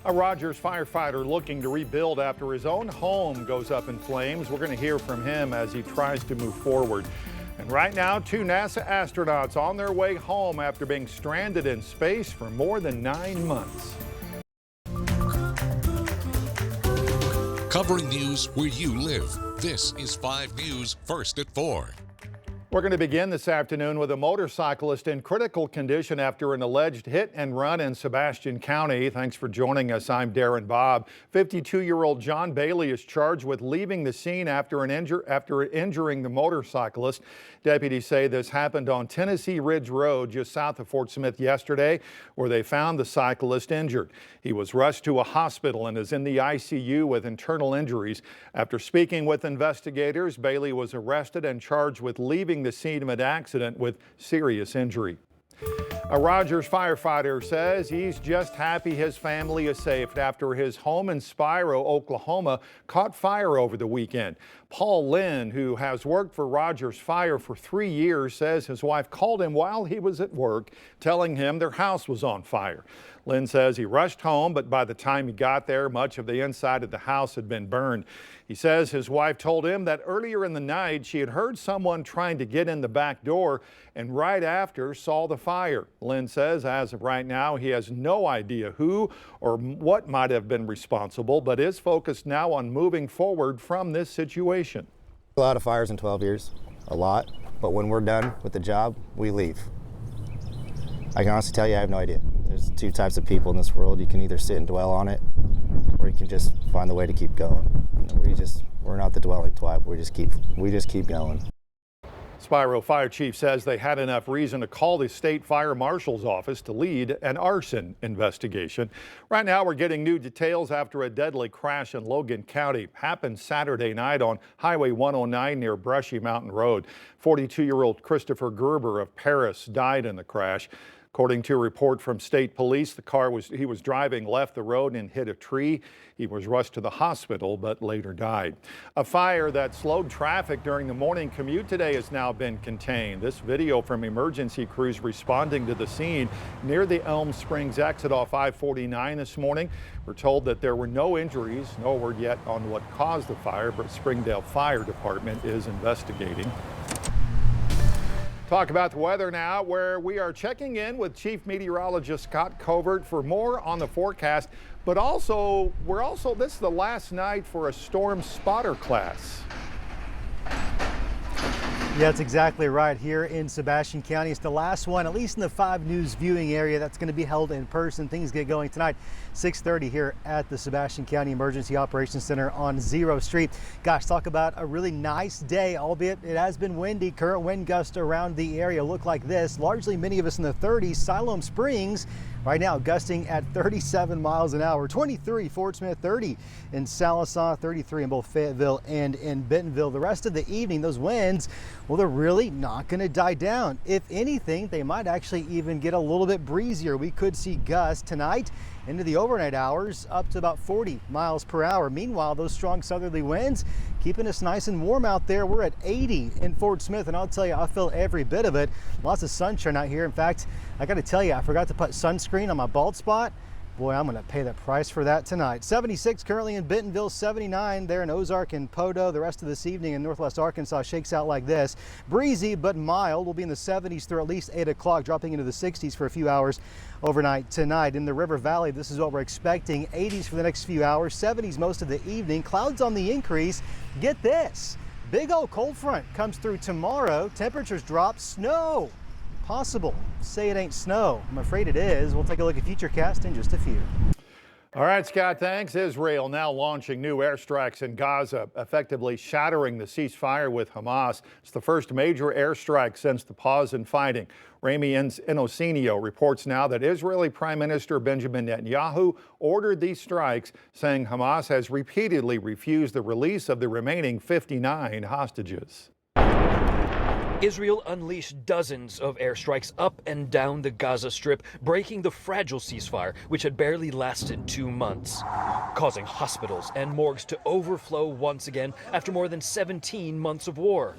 A Rogers firefighter looking to rebuild after his own home goes up in flames. We're going to hear from him as he tries to move forward. And right now, 2 NASA astronauts on their way home after being stranded in space for more than 9 months. Covering news where you live. This is 5 News First at 4. We're going to begin this afternoon with a motorcyclist in critical condition after an alleged hit and run in Sebastian County. Thanks for joining us. I'm Darren Bobb. 52-year-old John Bailey is charged with leaving the scene after injuring the motorcyclist. Deputies say this happened on Tennessee Ridge Road just south of Fort Smith yesterday, where they found the cyclist injured. He was rushed to a hospital and is in the ICU with internal injuries. After speaking with investigators, Bailey was arrested and charged with leaving the scene of an accident with serious injury. A Rogers firefighter says he's just happy his family is safe after his home in Spiro, Oklahoma, caught fire over the weekend. Paul Lynn, who has worked for Rogers Fire for 3 years, says his wife called him while he was at work, telling him their house was on fire. Lynn says he rushed home, but by the time he got there, much of the inside of the house had been burned. He says his wife told him that earlier in the night she had heard someone trying to get in the back door and right after saw the fire. Lynn says as of right now he has no idea who or what might have been responsible, but is focused now on moving forward from this situation. A lot of fires in 12 years, a lot, but when we're done with the job, we leave. I can honestly tell you I have no idea. There's 2 types of people in this world. You can either sit and dwell on it, or you can just find the way to keep going. We're not the dwelling tribe. We just keep going. Spiro Fire Chief says they had enough reason to call the state fire marshal's office to lead an arson investigation. Right now, we're getting new details after a deadly crash in Logan County. Happened Saturday night on Highway 109 near Brushy Mountain Road. 42-year-old Christopher Gerber of Paris died in the crash. According to a report from state police, the car he was driving left the road and hit a tree. He was rushed to the hospital but later died. A fire that slowed traffic during the morning commute today has now been contained. This video from emergency crews responding to the scene near the Elm Springs exit off I-49 this morning. We're told that there were no injuries. No word yet on what caused the fire, but Springdale Fire Department is investigating. Talk about the weather now, where we are checking in with Chief Meteorologist Scott Covert for more on the forecast. But also, this is the last night for a storm spotter class. Yeah, that's exactly right. Here in Sebastian County, it's the last one, at least in the 5 News viewing area, that's going to be held in person. Things get going tonight, 6:30 here at the Sebastian County Emergency Operations Center on Zero Street. Gosh, talk about a really nice day, albeit it has been windy. Current wind gusts around the area look like this. Largely many of us in the 30s. Siloam Springs right now gusting at 37 miles an hour. 23 Fort Smith, 30 in Sallisaw, 33 in both Fayetteville and in Bentonville. The rest of the evening, those winds, well, they're really not going to die down. If anything, they might actually even get a little bit breezier. We could see gusts tonight into the overnight hours up to about 40 miles per hour. Meanwhile, those strong southerly winds keeping us nice and warm out there. We're at 80 in Fort Smith, and I'll tell you, I feel every bit of it. Lots of sunshine out here. In fact, I got to tell you, I forgot to put sunscreen on my bald spot. Boy, I'm going to pay the price for that tonight. 76 currently in Bentonville, 79 there in Ozark and Podo. The rest of this evening in Northwest Arkansas shakes out like this. Breezy but mild. We'll be in the 70s through at least 8 o'clock, dropping into the 60s for a few hours overnight tonight. In the River Valley, this is what we're expecting. 80s for the next few hours, 70s most of the evening. Clouds on the increase. Get this. Big old cold front comes through tomorrow. Temperatures drop. Snow possible. Say it ain't snow. I'm afraid it is. We'll take a look at Futurecast in just a few. All right, Scott, thanks. Israel now launching new airstrikes in Gaza, effectively shattering the ceasefire with Hamas. It's the first major airstrike since the pause in fighting. Rami Inocenio reports now that Israeli Prime Minister Benjamin Netanyahu ordered these strikes, saying Hamas has repeatedly refused the release of the remaining 59 hostages. Israel unleashed dozens of airstrikes up and down the Gaza Strip, breaking the fragile ceasefire, which had barely lasted 2 months, causing hospitals and morgues to overflow once again after more than 17 months of war.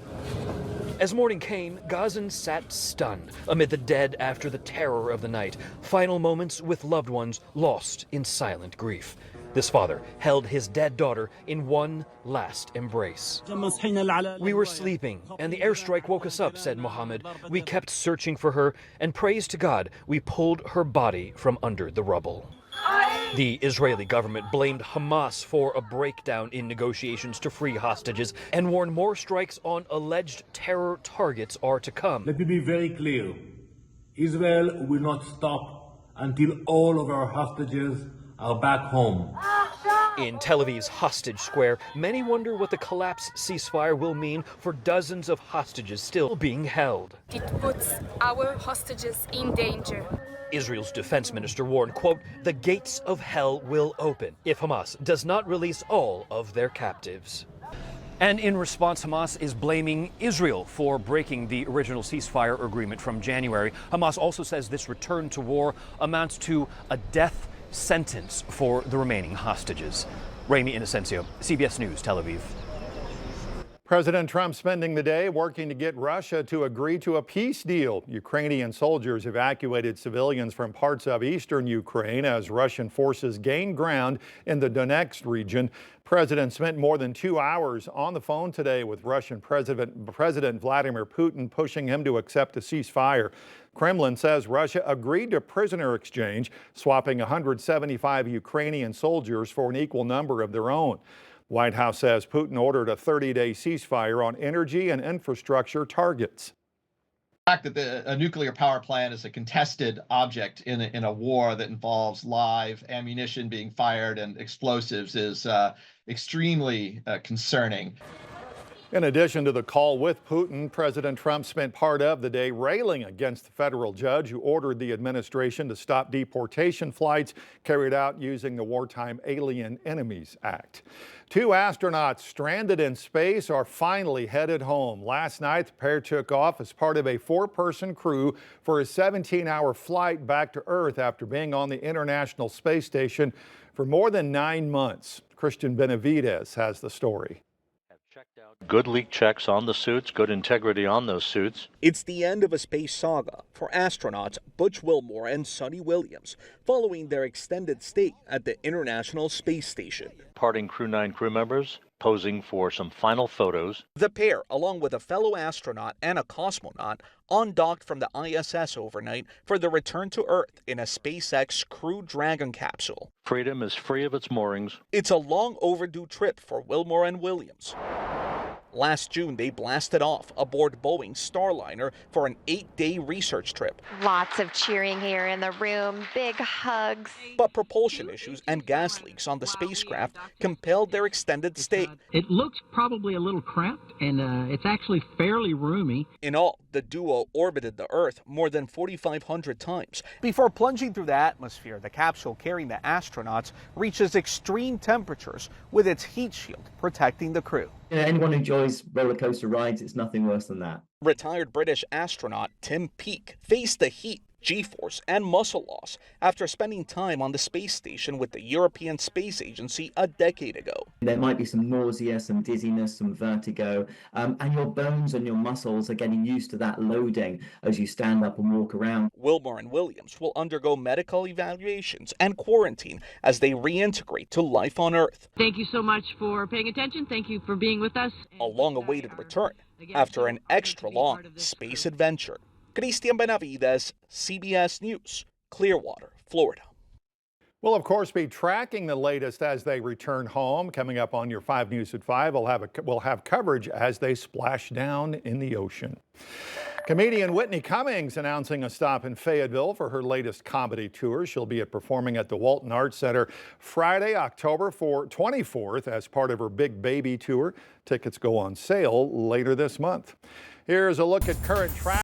As morning came, Gazans sat stunned amid the dead after the terror of the night. Final moments with loved ones lost in silent grief. This father held his dead daughter in one last embrace. We were sleeping, and the airstrike woke us up, said Mohammed. We kept searching for her, and praise to God, we pulled her body from under the rubble. The Israeli government blamed Hamas for a breakdown in negotiations to free hostages and warned more strikes on alleged terror targets are to come. Let me be very clear. Israel will not stop until all of our hostages are back home. In Tel Aviv's hostage square, many wonder what the collapsed ceasefire will mean for dozens of hostages still being held. It puts our hostages in danger. Israel's defense minister warned, quote, the gates of hell will open if Hamas does not release all of their captives. And in response, Hamas is blaming Israel for breaking the original ceasefire agreement from January. Hamas also says this return to war amounts to a death sentence for the remaining hostages. Rami Inocencio, CBS News, Tel Aviv. President Trump spending the day working to get Russia to agree to a peace deal. Ukrainian soldiers evacuated civilians from parts of eastern Ukraine as Russian forces gained ground in the Donetsk region. President spent more than 2 hours on the phone today with Russian President Vladimir Putin, pushing him to accept a ceasefire. Kremlin says Russia agreed to prisoner exchange, swapping 175 Ukrainian soldiers for an equal number of their own. White House says Putin ordered a 30-day ceasefire on energy and infrastructure targets. The fact that a nuclear power plant is a contested object in a war that involves live ammunition being fired and explosives is extremely concerning. In addition to the call with Putin, President Trump spent part of the day railing against the federal judge who ordered the administration to stop deportation flights carried out using the Wartime Alien Enemies Act. 2 astronauts stranded in space are finally headed home. Last night, the pair took off as part of a 4-person crew for a 17-hour flight back to Earth after being on the International Space Station for more than 9 months. Christian Benavidez has the story. Good leak checks on the suits, good integrity on those suits. It's the end of a space saga for astronauts Butch Wilmore and Sonny Williams following their extended stay at the International Space Station. Parting Crew 9 crew members posing for some final photos. The pair, along with a fellow astronaut and a cosmonaut, undocked from the ISS overnight for the return to Earth in a SpaceX Crew Dragon capsule. Freedom is free of its moorings. It's a long overdue trip for Wilmore and Williams. Last June, they blasted off aboard Boeing's Starliner for an 8-day research trip. Lots of cheering here in the room, big hugs. But propulsion issues and gas leaks on the spacecraft compelled their extended stay. It looks probably a little cramped, and it's actually fairly roomy. In all, the duo orbited the Earth more than 4,500 times. Before plunging through the atmosphere, the capsule carrying the astronauts reaches extreme temperatures with its heat shield protecting the crew. Anyone who enjoys roller coaster rides, it's nothing worse than that. Retired British astronaut Tim Peake faced the heat, G-force, and muscle loss after spending time on the space station with the European Space Agency a decade ago. There might be some nausea, some dizziness, some vertigo, and your bones and your muscles are getting used to that loading as you stand up and walk around. Wilmore and Williams will undergo medical evaluations and quarantine as they reintegrate to life on Earth. Thank you so much for paying attention. Thank you for being with us. A long-awaited return after an extra-long space adventure. Christian Benavidez, CBS News, Clearwater, Florida. We'll, of course, be tracking the latest as they return home. Coming up on your 5 News at 5, we'll have coverage as they splash down in the ocean. Comedian Whitney Cummings announcing a stop in Fayetteville for her latest comedy tour. She'll be performing at the Walton Arts Center Friday, October 24th as part of her Big Baby Tour. Tickets go on sale later this month. Here's a look at current traffic.